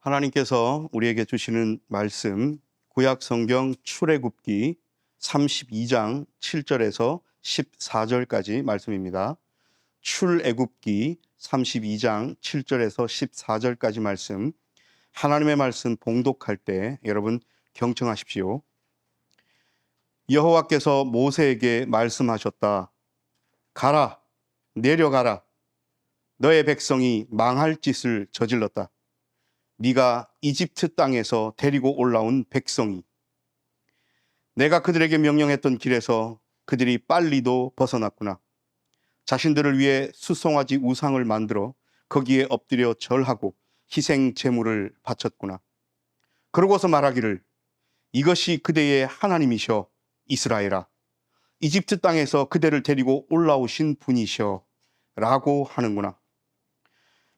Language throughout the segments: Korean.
하나님께서 우리에게 주시는 말씀, 구약 성경 출애굽기 32장 7절에서 14절까지 말씀입니다. 출애굽기 32장 7절에서 14절까지 말씀, 하나님의 말씀 봉독할 때 여러분 경청하십시오. 여호와께서 모세에게 말씀하셨다. 가라, 내려가라. 너의 백성이 망할 짓을 저질렀다. 네가 이집트 땅에서 데리고 올라온 백성이 내가 그들에게 명령했던 길에서 그들이 빨리도 벗어났구나. 자신들을 위해 수송아지 우상을 만들어 거기에 엎드려 절하고 희생 제물을 바쳤구나. 그러고서 말하기를 이것이 그대의 하나님이셔 이스라엘아. 이집트 땅에서 그대를 데리고 올라오신 분이셔 라고 하는구나.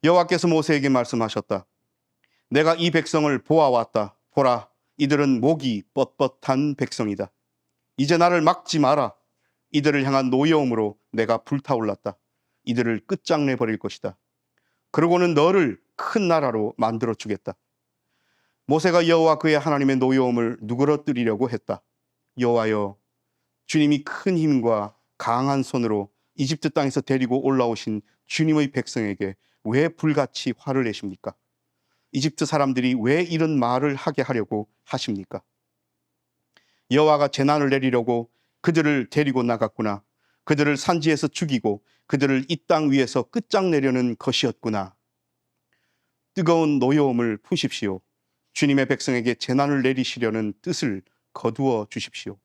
여호와께서 모세에게 말씀하셨다. 내가 이 백성을 보아왔다. 보라, 이들은 목이 뻣뻣한 백성이다. 이제 나를 막지 마라. 이들을 향한 노여움으로 내가 불타올랐다. 이들을 끝장내 버릴 것이다. 그러고는 너를 큰 나라로 만들어 주겠다. 모세가 여호와 그의 하나님의 노여움을 누그러뜨리려고 했다. 여호와여, 주님이 큰 힘과 강한 손으로 이집트 땅에서 데리고 올라오신 주님의 백성에게 왜 불같이 화를 내십니까? 이집트 사람들이 왜 이런 말을 하게 하려고 하십니까? 여호와가 재난을 내리려고 그들을 데리고 나갔구나. 그들을 산지에서 죽이고 그들을 이 땅 위에서 끝장내려는 것이었구나. 뜨거운 노여움을 푸십시오. 주님의 백성에게 재난을 내리시려는 뜻을 거두어 주십시오.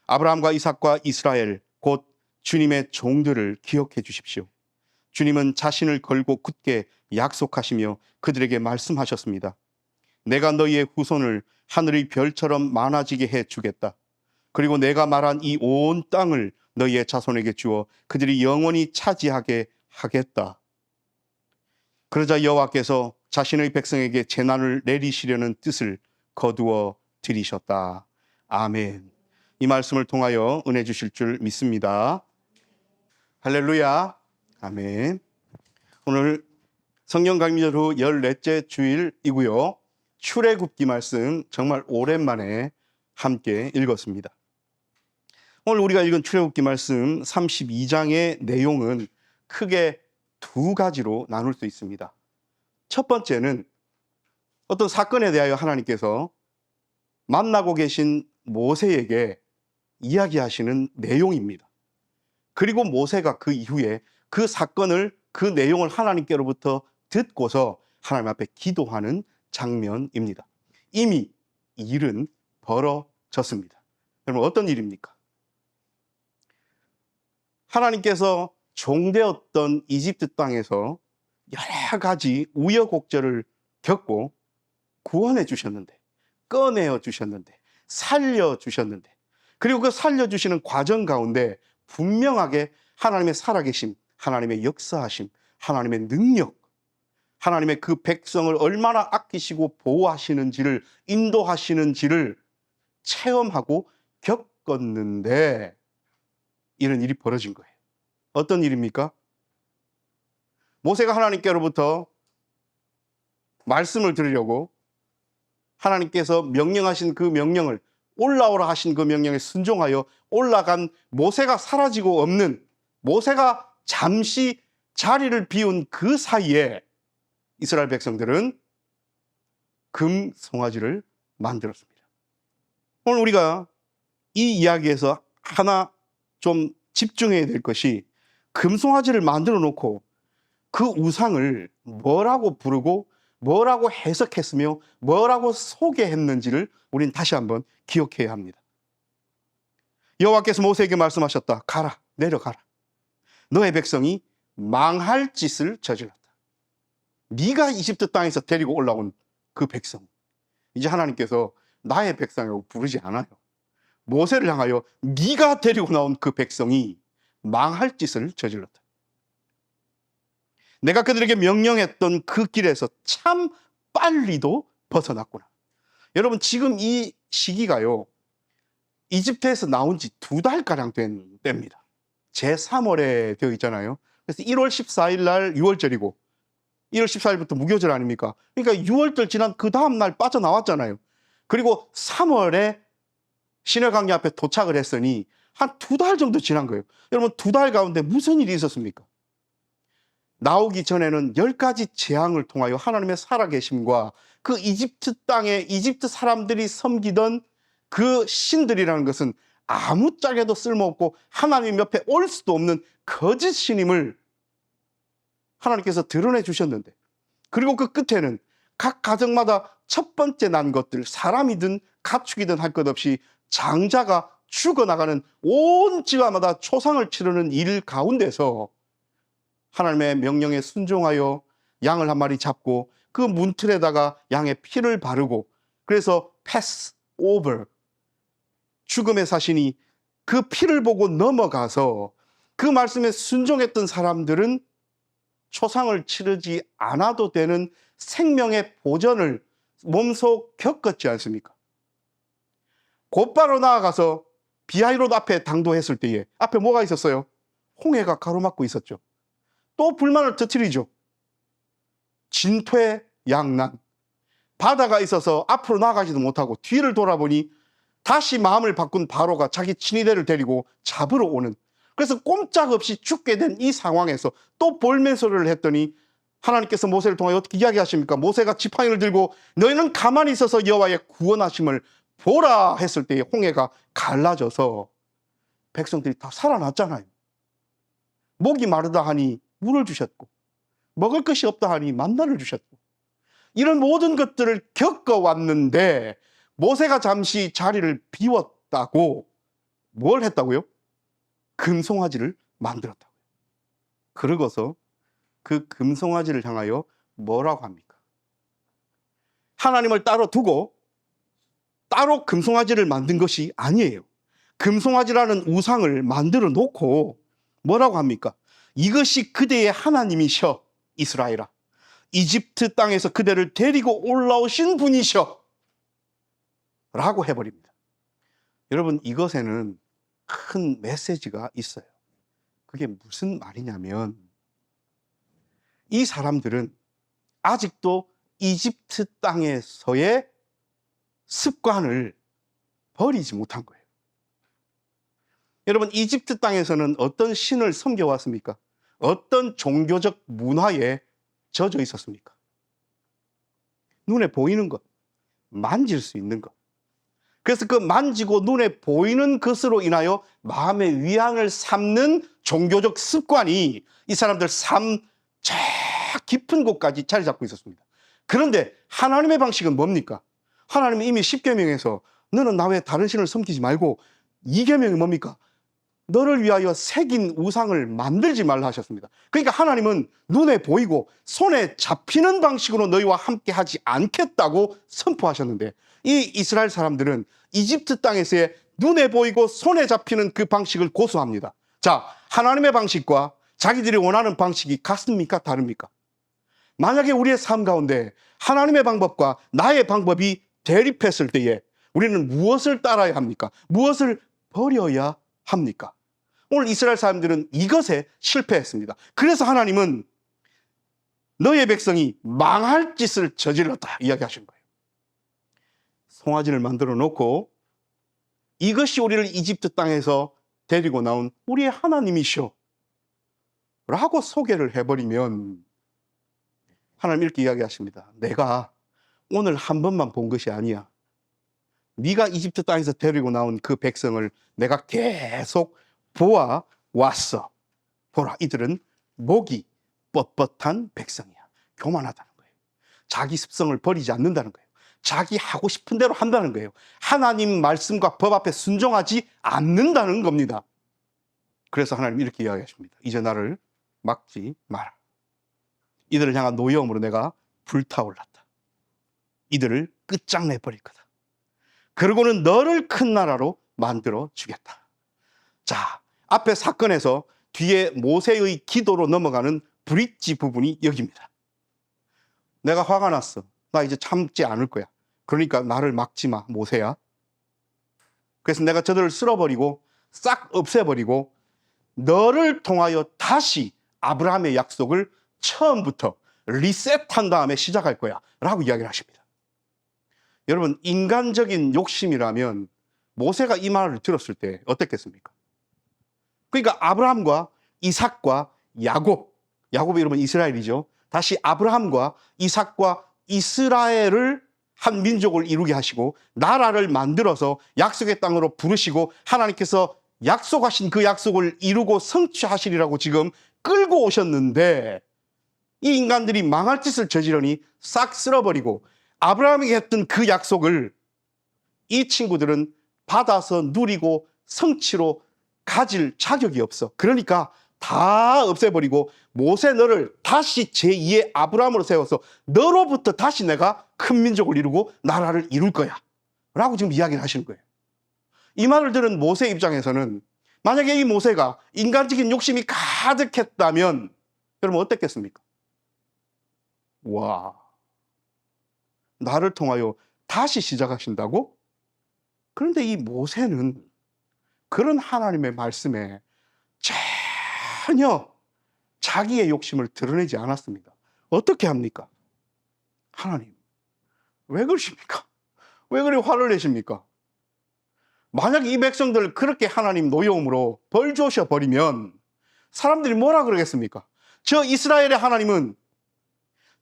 아브라함과 이삭과 이스라엘 곧 주님의 종들을 기억해 주십시오. 주님은 자신을 걸고 굳게 약속하시며 그들에게 말씀하셨습니다. 내가 너희의 후손을 하늘의 별처럼 많아지게 해 주겠다. 그리고 내가 말한 이 온 땅을 너희의 자손에게 주어 그들이 영원히 차지하게 하겠다. 그러자 여호와께서 자신의 백성에게 재난을 내리시려는 뜻을 거두어 들이셨다. 아멘. 이 말씀을 통하여 은혜 주실 줄 믿습니다. 할렐루야. 아멘. 오늘 성경 강좌 후 14째 주일이고요. 출애굽기 말씀 정말 오랜만에 함께 읽었습니다. 오늘 우리가 읽은 출애굽기 말씀 32장의 내용은 크게 두 가지로 나눌 수 있습니다. 첫 번째는 어떤 사건에 대하여 하나님께서 만나고 계신 모세에게 이야기하시는 내용입니다. 그리고 모세가 그 이후에 그 사건을, 그 내용을 하나님께로부터 듣고서 하나님 앞에 기도하는 장면입니다. 이미 일은 벌어졌습니다. 여러분, 어떤 일입니까? 하나님께서 종되었던 이집트 땅에서 여러 가지 우여곡절을 겪고 구원해 주셨는데, 꺼내어 주셨는데, 살려 주셨는데, 그리고 그 살려주시는 과정 가운데 분명하게 하나님의 살아계심, 하나님의 역사하심, 하나님의 능력, 하나님의 그 백성을 얼마나 아끼시고 보호하시는지를, 인도하시는지를 체험하고 겪었는데 이런 일이 벌어진 거예요. 어떤 일입니까? 모세가 하나님께로부터 말씀을 들으려고 하나님께서 명령하신 그 명령을, 올라오라 하신 그 명령에 순종하여 올라간 모세가 사라지고 없는, 모세가 잠시 자리를 비운 그 사이에 이스라엘 백성들은 금 송아지를 만들었습니다. 오늘 우리가 이 이야기에서 하나 좀 집중해야 될 것이, 금 송아지를 만들어 놓고 그 우상을 뭐라고 부르고 뭐라고 해석했으며 뭐라고 소개했는지를 우리는 다시 한번 기억해야 합니다. 여호와께서 모세에게 말씀하셨다. 가라, 내려가라. 너의 백성이 망할 짓을 저질렀다. 네가 이집트 땅에서 데리고 올라온 그 백성, 이제 하나님께서 나의 백성이라고 부르지 않아요. 모세를 향하여 네가 데리고 나온 그 백성이 망할 짓을 저질렀다. 내가 그들에게 명령했던 그 길에서 참 빨리도 벗어났구나. 여러분, 지금 이 시기가요, 이집트에서 나온 지 2달가량 된 때입니다. 제3월에 되어 있잖아요. 그래서 1월 14일 날 6월절이고 1월 14일부터 무교절 아닙니까? 그러니까 6월절 지난 그 다음 날 빠져나왔잖아요. 그리고 3월에 시내강리 앞에 도착을 했으니 한 2달 정도 지난 거예요. 여러분 2달 가운데 무슨 일이 있었습니까? 나오기 전에는 10가지 재앙을 통하여 하나님의 살아계심과 그 이집트 땅에 이집트 사람들이 섬기던 그 신들이라는 것은 아무짝에도 쓸모없고 하나님 옆에 올 수도 없는 거짓 신임을 하나님께서 드러내 주셨는데, 그리고 그 끝에는 각 가정마다 첫 번째 난 것들, 사람이든 가축이든 할 것 없이 장자가 죽어나가는 온 지파마다 초상을 치르는 일 가운데서 하나님의 명령에 순종하여 양을 한 마리 잡고 그 문틀에다가 양의 피를 바르고, 그래서 패스 오버, 죽음의 사신이 그 피를 보고 넘어가서 그 말씀에 순종했던 사람들은 초상을 치르지 않아도 되는 생명의 보전을 몸소 겪었지 않습니까? 곧바로 나아가서 비하이롯 앞에 당도했을 때에 앞에 뭐가 있었어요? 홍해가 가로막고 있었죠. 또 불만을 터뜨리죠. 진퇴양난. 바다가 있어서 앞으로 나가지도 못하고 뒤를 돌아보니 다시 마음을 바꾼 바로가 자기 친위대를 데리고 잡으러 오는, 그래서 꼼짝없이 죽게 된 이 상황에서 또 볼멘소리를 했더니 하나님께서 모세를 통하여 어떻게 이야기하십니까? 모세가 지팡이를 들고 너희는 가만히 있어서 여호와의 구원하심을 보라 했을 때에 홍해가 갈라져서 백성들이 다 살아났잖아요. 목이 마르다 하니 물을 주셨고, 먹을 것이 없다 하니 만나를 주셨고, 이런 모든 것들을 겪어왔는데 모세가 잠시 자리를 비웠다고 뭘 했다고요? 금송아지를 만들었다고요. 그러고서 그 금송아지를 향하여 뭐라고 합니까? 하나님을 따로 두고 따로 금송아지를 만든 것이 아니에요. 금송아지라는 우상을 만들어 놓고 뭐라고 합니까? 이것이 그대의 하나님이셔, 이스라엘아. 이집트 땅에서 그대를 데리고 올라오신 분이셔 라고 해버립니다. 여러분, 이것에는 큰 메시지가 있어요. 그게 무슨 말이냐면, 이 사람들은 아직도 이집트 땅에서의 습관을 버리지 못한 거예요. 여러분, 이집트 땅에서는 어떤 신을 섬겨왔습니까? 어떤 종교적 문화에 젖어 있었습니까? 눈에 보이는 것, 만질 수 있는 것. 그래서 그 만지고 눈에 보이는 것으로 인하여 마음의 위안을 삼는 종교적 습관이 이 사람들 삶 저 깊은 곳까지 자리 잡고 있었습니다. 그런데 하나님의 방식은 뭡니까? 하나님은 이미 10계명에서 너는 나 외에 다른 신을 섬기지 말고, 2계명이 뭡니까? 너를 위하여 새긴 우상을 만들지 말라 하셨습니다. 그러니까 하나님은 눈에 보이고 손에 잡히는 방식으로 너희와 함께 하지 않겠다고 선포하셨는데, 이 이스라엘 사람들은 이집트 땅에서의 눈에 보이고 손에 잡히는 그 방식을 고수합니다. 자, 하나님의 방식과 자기들이 원하는 방식이 같습니까? 다릅니까? 만약에 우리의 삶 가운데 하나님의 방법과 나의 방법이 대립했을 때에 우리는 무엇을 따라야 합니까? 무엇을 버려야 합니까? 오늘 이스라엘 사람들은 이것에 실패했습니다. 그래서 하나님은 너의 백성이 망할 짓을 저질렀다 이야기하신 거예요. 송아지를 만들어 놓고 이것이 우리를 이집트 땅에서 데리고 나온 우리의 하나님이시오 라고 소개를 해버리면 하나님 이렇게 이야기하십니다. 내가 오늘 한 번만 본 것이 아니야. 네가 이집트 땅에서 데리고 나온 그 백성을 내가 계속 보아왔어. 보라, 이들은 목이 뻣뻣한 백성이야. 교만하다는 거예요. 자기 습성을 버리지 않는다는 거예요. 자기 하고 싶은 대로 한다는 거예요. 하나님 말씀과 법 앞에 순종하지 않는다는 겁니다. 그래서 하나님 이렇게 이야기하십니다. 이제 나를 막지 마라. 이들을 향한 노여움으로 내가 불타올랐다. 이들을 끝장내 버릴 거다. 그러고는 너를 큰 나라로 만들어 주겠다. 자, 앞에 사건에서 뒤에 모세의 기도로 넘어가는 브릿지 부분이 여기입니다. 내가 화가 났어. 나 이제 참지 않을 거야. 그러니까 나를 막지 마, 모세야. 그래서 내가 저들을 쓸어버리고 싹 없애버리고 너를 통하여 다시 아브라함의 약속을 처음부터 리셋한 다음에 시작할 거야 라고 이야기를 하십니다. 여러분, 인간적인 욕심이라면 모세가 이 말을 들었을 때 어땠겠습니까? 그러니까 아브라함과 이삭과 야곱이 여러분 이스라엘이죠. 다시 아브라함과 이삭과 이스라엘을 한 민족을 이루게 하시고 나라를 만들어서 약속의 땅으로 부르시고 하나님께서 약속하신 그 약속을 이루고 성취하시리라고 지금 끌고 오셨는데, 이 인간들이 망할 짓을 저지르니 싹 쓸어버리고 아브라함에게 했던 그 약속을 이 친구들은 받아서 누리고 성취로 가질 자격이 없어. 그러니까 다 없애버리고 모세, 너를 다시 제2의 아브라함으로 세워서 너로부터 다시 내가 큰 민족을 이루고 나라를 이룰 거야 라고 지금 이야기를 하시는 거예요. 이 말을 들은 모세 입장에서는, 만약에 이 모세가 인간적인 욕심이 가득했다면 여러분 어땠겠습니까? 와, 나를 통하여 다시 시작하신다고? 그런데 이 모세는 그런 하나님의 말씀에 전혀 자기의 욕심을 드러내지 않았습니다. 어떻게 합니까? 하나님, 왜 그러십니까? 왜 그리 화를 내십니까? 만약 이 백성들 그렇게 하나님 노여움으로 벌 주셔버리면 사람들이 뭐라 그러겠습니까? 저 이스라엘의 하나님은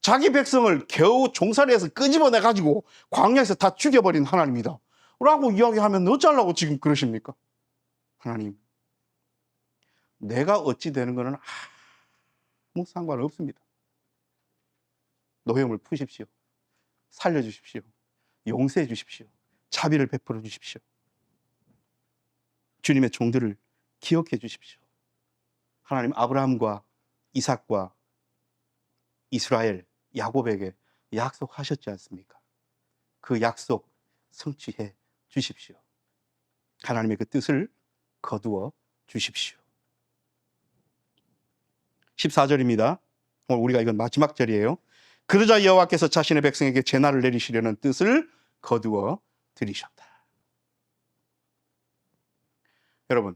자기 백성을 겨우 종살이에서 끄집어내가지고 광야에서 다 죽여버린 하나님이다 라고 이야기하면 어쩌려고 지금 그러십니까? 하나님, 내가 어찌 되는 것은 아무 상관없습니다. 노여움을 푸십시오. 살려주십시오. 용서해 주십시오. 자비를 베풀어 주십시오. 주님의 종들을 기억해 주십시오. 하나님, 아브라함과 이삭과 이스라엘, 야곱에게 약속하셨지 않습니까? 그 약속 성취해 주십시오. 하나님의 그 뜻을 거두어 주십시오. 14절입니다. 오늘 우리가 이건 마지막 절이에요. 그러자 여호와께서 자신의 백성에게 재난을 내리시려는 뜻을 거두어 들이셨다. 여러분,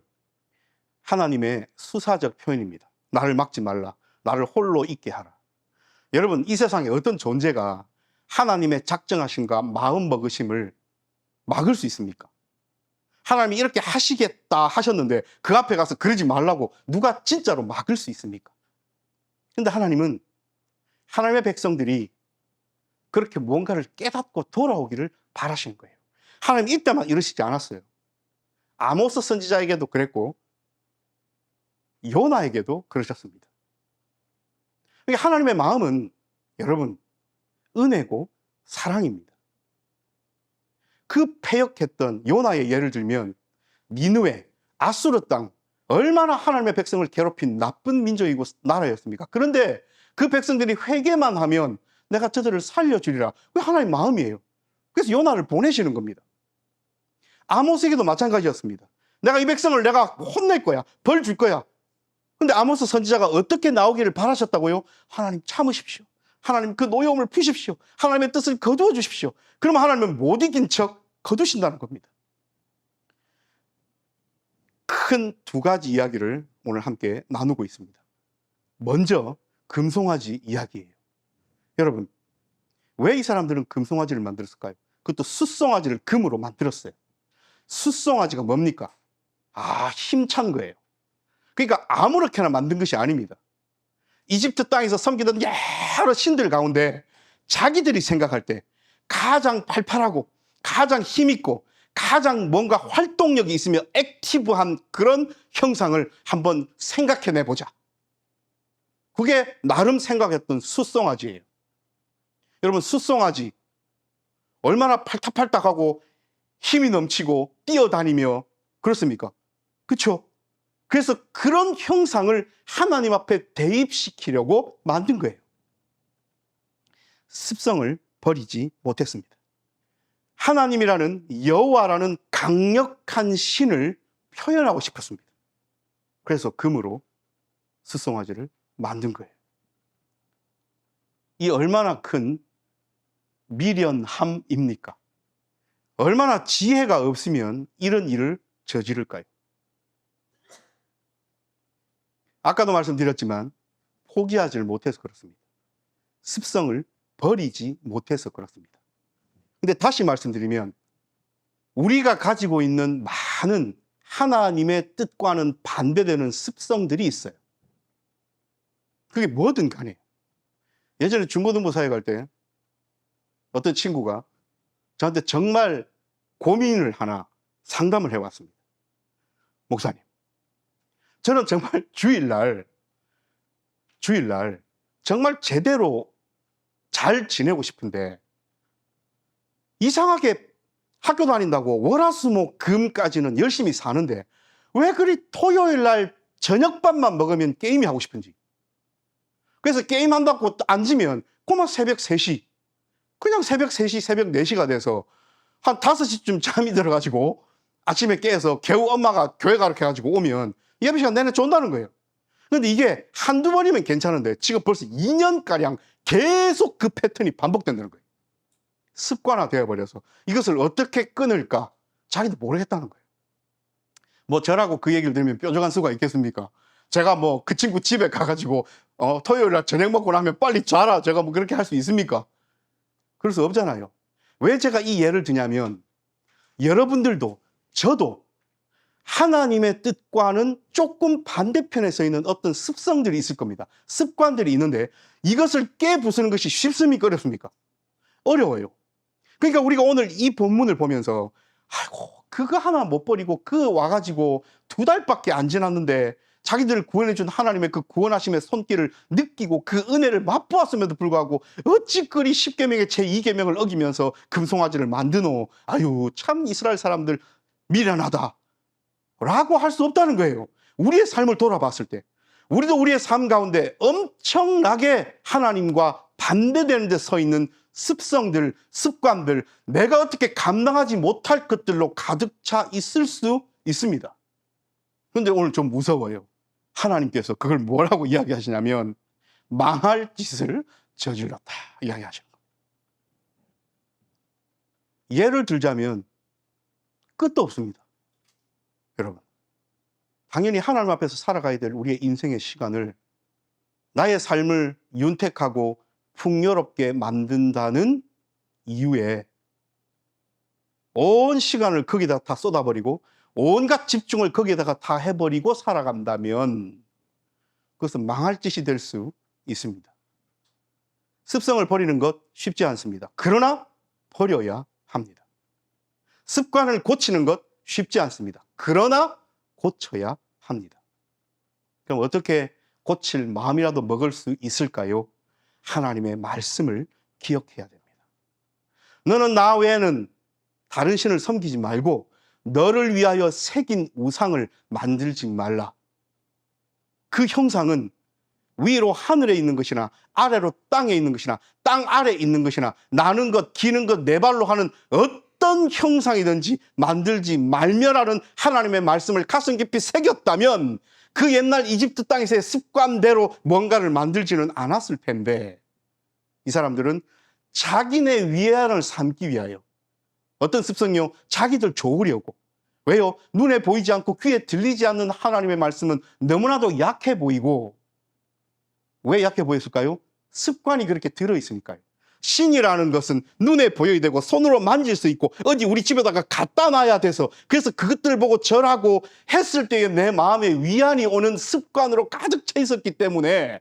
하나님의 수사적 표현입니다. 나를 막지 말라. 나를 홀로 있게 하라. 여러분, 이 세상에 어떤 존재가 하나님의 작정하심과 마음 먹으심을 막을 수 있습니까? 하나님이 이렇게 하시겠다 하셨는데 그 앞에 가서 그러지 말라고 누가 진짜로 막을 수 있습니까? 근데 하나님은 하나님의 백성들이 그렇게 뭔가를 깨닫고 돌아오기를 바라시는 거예요. 하나님 이때만 이러시지 않았어요. 아모스 선지자에게도 그랬고 요나에게도 그러셨습니다. 그러니까 하나님의 마음은 여러분 은혜고 사랑입니다. 그 패역했던 요나의 예를 들면 니느웨, 아수르 땅, 얼마나 하나님의 백성을 괴롭힌 나쁜 민족이고 나라였습니까? 그런데 그 백성들이 회개만 하면 내가 저들을 살려주리라. 그게 하나님의 마음이에요. 그래서 요나를 보내시는 겁니다. 아모스에게도 마찬가지였습니다. 내가 이 백성을 내가 혼낼 거야. 벌 줄 거야. 근데 아모스 선지자가 어떻게 나오기를 바라셨다고요? 하나님 참으십시오. 하나님 그 노여움을 푸십시오. 하나님의 뜻을 거두어 주십시오. 그러면 하나님은 못 이긴 척 거두신다는 겁니다. 큰 두 가지 이야기를 오늘 함께 나누고 있습니다. 먼저 금송아지 이야기예요. 여러분, 왜 이 사람들은 금송아지를 만들었을까요? 그것도 숫송아지를 금으로 만들었어요. 숫송아지가 뭡니까? 힘찬 거예요. 그러니까 아무렇게나 만든 것이 아닙니다. 이집트 땅에서 섬기던 여러 신들 가운데 자기들이 생각할 때 가장 팔팔하고 가장 힘있고 가장 뭔가 활동력이 있으며 액티브한 그런 형상을 한번 생각해내 보자. 그게 나름 생각했던 숫송아지예요. 여러분, 숫송아지 얼마나 팔딱팔딱하고 힘이 넘치고 뛰어다니며 그렇습니까? 그렇죠? 그래서 그런 형상을 하나님 앞에 대입시키려고 만든 거예요. 습성을 버리지 못했습니다. 하나님이라는 여호와라는 강력한 신을 표현하고 싶었습니다. 그래서 금으로 숫송아지를 만든 거예요. 이 얼마나 큰 미련함입니까? 얼마나 지혜가 없으면 이런 일을 저지를까요? 아까도 말씀드렸지만 포기하지를 못해서 그렇습니다. 습성을 버리지 못해서 그렇습니다. 근데 다시 말씀드리면 우리가 가지고 있는 많은 하나님의 뜻과는 반대되는 습성들이 있어요. 그게 뭐든 간에. 예전에 중고등부 사회 갈 때 어떤 친구가 저한테 정말 고민을 하나 상담을 해왔습니다. 목사님, 저는 정말 주일날 정말 제대로 잘 지내고 싶은데 이상하게 학교 다닌다고 월화수목금까지는 열심히 사는데 왜 그리 토요일날 저녁밥만 먹으면 게임이 하고 싶은지. 그래서 게임한다고 앉으면 그만 새벽 3시, 그냥 새벽 3시, 새벽 4시가 돼서 한 5시쯤 잠이 들어가지고 아침에 깨서 겨우 엄마가 교회 가르쳐 가지고 오면 예배 시간 내내 존다는 거예요. 근데 이게 한두 번이면 괜찮은데 지금 벌써 2년가량 계속 그 패턴이 반복된다는 거예요. 습관화 되어버려서 이것을 어떻게 끊을까 자기도 모르겠다는 거예요. 뭐 저라고 그 얘기를 들으면 뾰족한 수가 있겠습니까? 제가 뭐 그 친구 집에 가가지고 토요일날 저녁 먹고 나면 빨리 자라, 제가 뭐 그렇게 할 수 있습니까? 그럴 수 없잖아요. 왜 제가 이 예를 드냐면 여러분들도 저도 하나님의 뜻과는 조금 반대편에 서 있는 어떤 습성들이 있을 겁니다. 습관들이 있는데 이것을 깨부수는 것이 쉽습니까? 어렵습니까? 어려워요. 그러니까 우리가 오늘 이 본문을 보면서 아이고 그거 하나 못 버리고 그 와가지고 2달밖에 안 지났는데 자기들을 구원해준 하나님의 그 구원하심의 손길을 느끼고 그 은혜를 맛보았음에도 불구하고 어찌 그리 10계명의 제2계명을 어기면서 금송아지를 만드노. 아유 참 이스라엘 사람들 미련하다 라고 할 수 없다는 거예요. 우리의 삶을 돌아봤을 때 우리도 우리의 삶 가운데 엄청나게 하나님과 반대되는 데 서 있는 습성들, 습관들, 내가 어떻게 감당하지 못할 것들로 가득 차 있을 수 있습니다. 그런데 오늘 좀 무서워요. 하나님께서 그걸 뭐라고 이야기하시냐면 망할 짓을 저질렀다 이야기하시는 거예요. 예를 들자면 끝도 없습니다. 여러분, 당연히 하나님 앞에서 살아가야 될 우리의 인생의 시간을 나의 삶을 윤택하고 풍요롭게 만든다는 이유에 온 시간을 거기다 다 쏟아버리고 온갖 집중을 거기에다가 다 해버리고 살아간다면 그것은 망할 짓이 될 수 있습니다. 습성을 버리는 것 쉽지 않습니다. 그러나 버려야 합니다. 습관을 고치는 것 쉽지 않습니다. 그러나 고쳐야 합니다. 그럼 어떻게 고칠 마음이라도 먹을 수 있을까요? 하나님의 말씀을 기억해야 됩니다. 너는 나 외에는 다른 신을 섬기지 말고 너를 위하여 새긴 우상을 만들지 말라. 그 형상은 위로 하늘에 있는 것이나 아래로 땅에 있는 것이나 땅 아래에 있는 것이나 나는 것, 기는 것, 내 발로 하는 어떤 형상이든지 만들지 말며라는 하나님의 말씀을 가슴 깊이 새겼다면 그 옛날 이집트 땅에서의 습관대로 뭔가를 만들지는 않았을 텐데 이 사람들은 자기네 위안을 삼기 위하여 어떤 습성이요? 자기들 좋으려고. 왜요? 눈에 보이지 않고 귀에 들리지 않는 하나님의 말씀은 너무나도 약해 보이고 왜 약해 보였을까요? 습관이 그렇게 들어있으니까요. 신이라는 것은 눈에 보여야 되고 손으로 만질 수 있고 어디 우리 집에다가 갖다 놔야 돼서 그래서 그것들을 보고 절하고 했을 때에 내 마음에 위안이 오는 습관으로 가득 차 있었기 때문에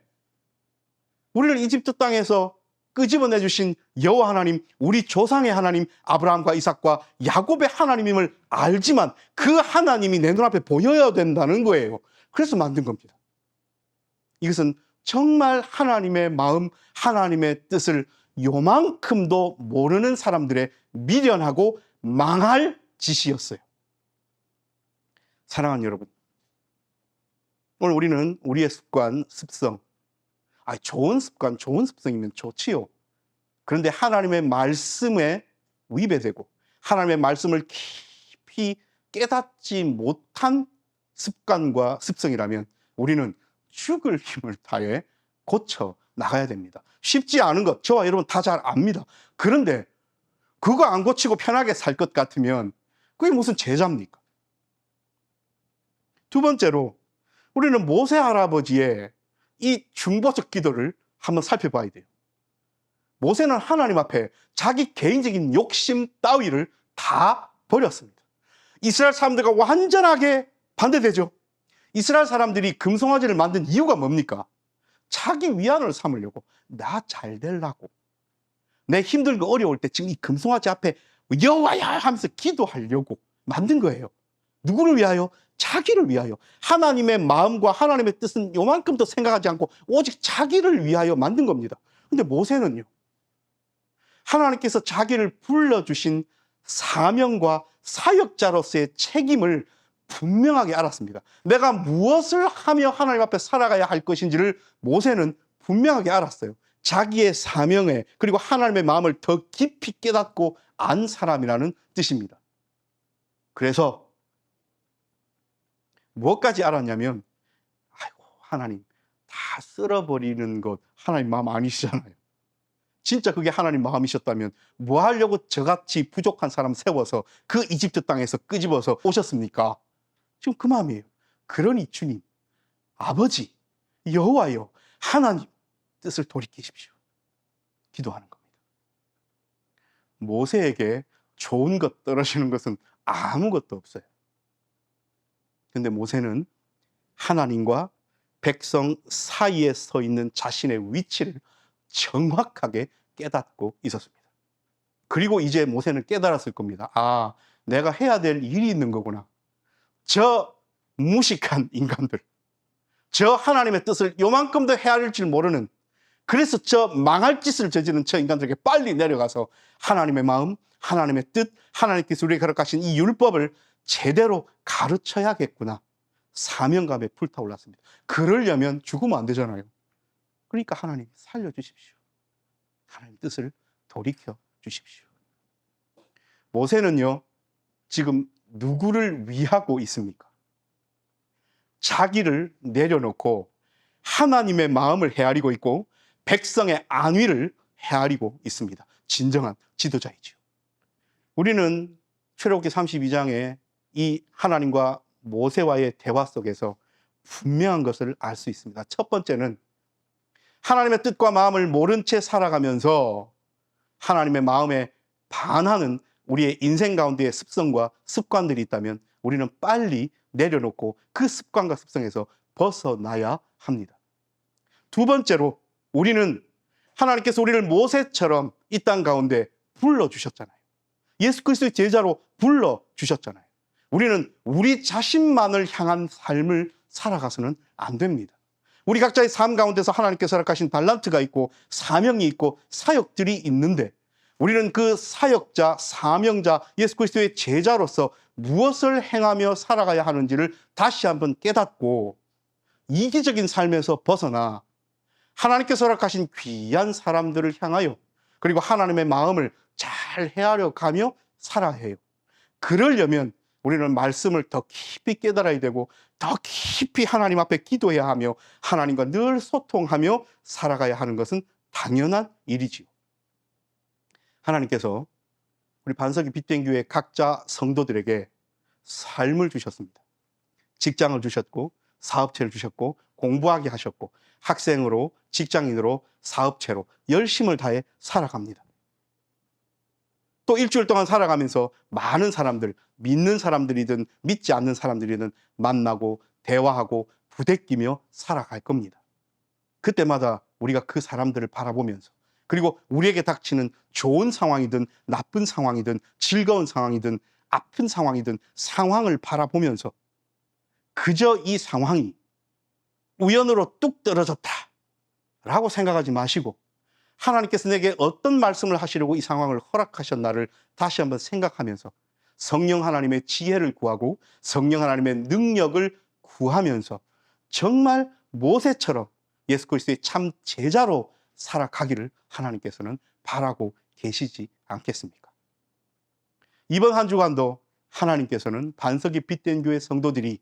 우리를 이집트 땅에서 끄집어내 주신 여호와 하나님, 우리 조상의 하나님 아브라함과 이삭과 야곱의 하나님임을 알지만 그 하나님이 내 눈앞에 보여야 된다는 거예요. 그래서 만든 겁니다. 이것은 정말 하나님의 마음, 하나님의 뜻을 요만큼도 모르는 사람들의 미련하고 망할 짓이었어요. 사랑하는 여러분, 오늘 우리는 우리의 습관, 습성, 좋은 습관, 좋은 습성이면 좋지요. 그런데 하나님의 말씀에 위배되고 하나님의 말씀을 깊이 깨닫지 못한 습관과 습성이라면 우리는 죽을 힘을 다해 고쳐 나가야 됩니다. 쉽지 않은 것 저와 여러분 다 잘 압니다. 그런데 그거 안 고치고 편하게 살 것 같으면 그게 무슨 제자입니까? 두 번째로 우리는 모세 할아버지의 이 중보적 기도를 한번 살펴봐야 돼요. 모세는 하나님 앞에 자기 개인적인 욕심 따위를 다 버렸습니다. 이스라엘 사람들과 완전하게 반대되죠. 이스라엘 사람들이 금송아지를 만든 이유가 뭡니까? 자기 위안을 삼으려고, 나 잘 되려고, 내 힘들고 어려울 때 지금 이 금송아지 앞에 여호와야 하면서 기도하려고 만든 거예요. 누구를 위하여? 자기를 위하여. 하나님의 마음과 하나님의 뜻은 요만큼도 생각하지 않고 오직 자기를 위하여 만든 겁니다. 근데 모세는요, 하나님께서 자기를 불러주신 사명과 사역자로서의 책임을 분명하게 알았습니다. 내가 무엇을 하며 하나님 앞에 살아가야 할 것인지를 모세는 분명하게 알았어요. 자기의 사명에, 그리고 하나님의 마음을 더 깊이 깨닫고 안 사람이라는 뜻입니다. 그래서 무엇까지 알았냐면, 아이고, 하나님 다 쓸어버리는 것 하나님 마음 아니시잖아요. 진짜 그게 하나님 마음이셨다면 뭐 하려고 저같이 부족한 사람 세워서 그 이집트 땅에서 끄집어서 오셨습니까? 지금 그 마음이에요. 그러니 주님, 아버지, 여호와여, 하나님 뜻을 돌이키십시오. 기도하는 겁니다. 모세에게 좋은 것 떨어지는 것은 아무것도 없어요. 근데 모세는 하나님과 백성 사이에 서 있는 자신의 위치를 정확하게 깨닫고 있었습니다. 그리고 이제 모세는 깨달았을 겁니다. 아, 내가 해야 될 일이 있는 거구나. 저 무식한 인간들, 저 하나님의 뜻을 요만큼도 헤아릴 줄 모르는, 그래서 저 망할 짓을 저지른 저 인간들에게 빨리 내려가서 하나님의 마음, 하나님의 뜻, 하나님께서 우리에게 허락하신 이 율법을 제대로 가르쳐야겠구나. 사명감에 불타올랐습니다. 그러려면 죽으면 안 되잖아요. 그러니까 하나님 살려주십시오. 하나님 뜻을 돌이켜 주십시오. 모세는요, 지금 누구를 위하고 있습니까? 자기를 내려놓고 하나님의 마음을 헤아리고 있고 백성의 안위를 헤아리고 있습니다. 진정한 지도자이죠. 우리는 출애굽기 32장에 이 하나님과 모세와의 대화 속에서 분명한 것을 알 수 있습니다. 첫 번째는 하나님의 뜻과 마음을 모른 채 살아가면서 하나님의 마음에 반하는 우리의 인생 가운데의 습성과 습관들이 있다면 우리는 빨리 내려놓고 그 습관과 습성에서 벗어나야 합니다. 두 번째로, 우리는 하나님께서 우리를 모세처럼 이 땅 가운데 불러주셨잖아요. 예수 그리스도의 제자로 불러주셨잖아요. 우리는 우리 자신만을 향한 삶을 살아가서는 안 됩니다. 우리 각자의 삶 가운데서 하나님께서 허락하신 달란트가 있고 사명이 있고 사역들이 있는데, 우리는 그 사역자, 사명자, 예수 그리스도의 제자로서 무엇을 행하며 살아가야 하는지를 다시 한번 깨닫고 이기적인 삶에서 벗어나 하나님께서 허락하신 귀한 사람들을 향하여, 그리고 하나님의 마음을 잘 헤아려 가며 살아야 해요. 그러려면 우리는 말씀을 더 깊이 깨달아야 되고 더 깊이 하나님 앞에 기도해야 하며 하나님과 늘 소통하며 살아가야 하는 것은 당연한 일이지요. 하나님께서 우리 반석이 빛된 교회 각자 성도들에게 삶을 주셨습니다. 직장을 주셨고 사업체를 주셨고 공부하게 하셨고 학생으로, 직장인으로, 사업체로 열심을 다해 살아갑니다. 또 일주일 동안 살아가면서 많은 사람들, 믿는 사람들이든 믿지 않는 사람들이든 만나고 대화하고 부대끼며 살아갈 겁니다. 그때마다 우리가 그 사람들을 바라보면서, 그리고 우리에게 닥치는 좋은 상황이든 나쁜 상황이든 즐거운 상황이든 아픈 상황이든 상황을 바라보면서 그저 이 상황이 우연으로 뚝 떨어졌다 라고 생각하지 마시고, 하나님께서 내게 어떤 말씀을 하시려고 이 상황을 허락하셨나를 다시 한번 생각하면서 성령 하나님의 지혜를 구하고 성령 하나님의 능력을 구하면서 정말 모세처럼 예수 그리스도의 참 제자로 살아가기를 하나님께서는 바라고 계시지 않겠습니까? 이번 한 주간도 하나님께서는 반석이 빛된 교회 성도들이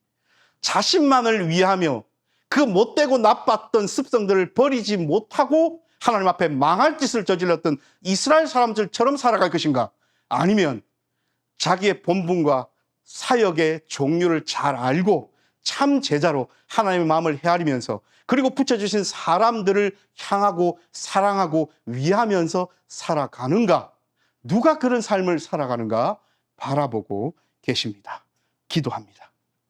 자신만을 위하며 그 못되고 나빴던 습성들을 버리지 못하고 하나님 앞에 망할 짓을 저질렀던 이스라엘 사람들처럼 살아갈 것인가? 아니면 자기의 본분과 사역의 종류를 잘 알고 참 제자로 하나님의 마음을 헤아리면서, 그리고 붙여주신 사람들을 향하고 사랑하고 위하면서 살아가는가, 누가 그런 삶을 살아가는가 바라보고 계십니다. 기도합니다.